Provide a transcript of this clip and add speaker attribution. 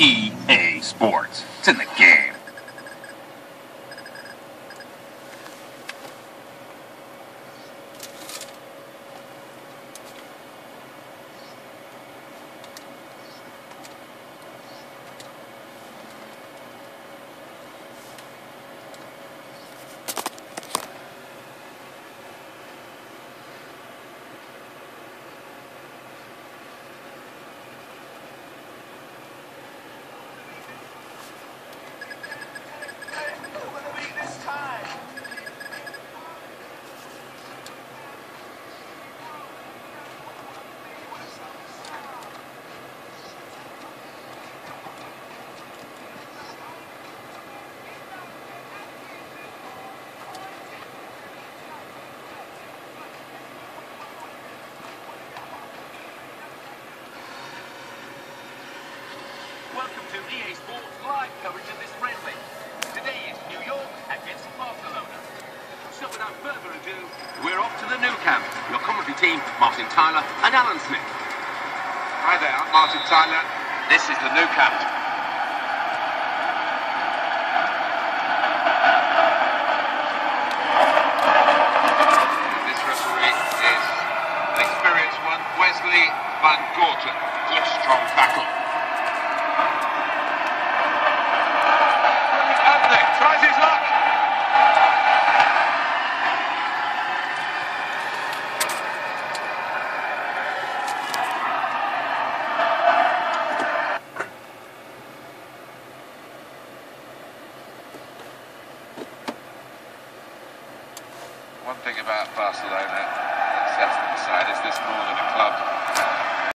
Speaker 1: EA Sports. It's in the game.
Speaker 2: Welcome to EA Sports live coverage of this friendly. Today is New York against Barcelona. So without further ado, we're off to the Nou Camp. Your commentary team, Martin Tyler and Alan Smith.
Speaker 3: Hi there, I'm Martin Tyler.
Speaker 2: This is the Nou Camp.
Speaker 3: This referee is an experienced one, Wesley Van Gorten. Good strong tackle. Tries his luck. One thing about Barcelona that sets them aside is this more than a club.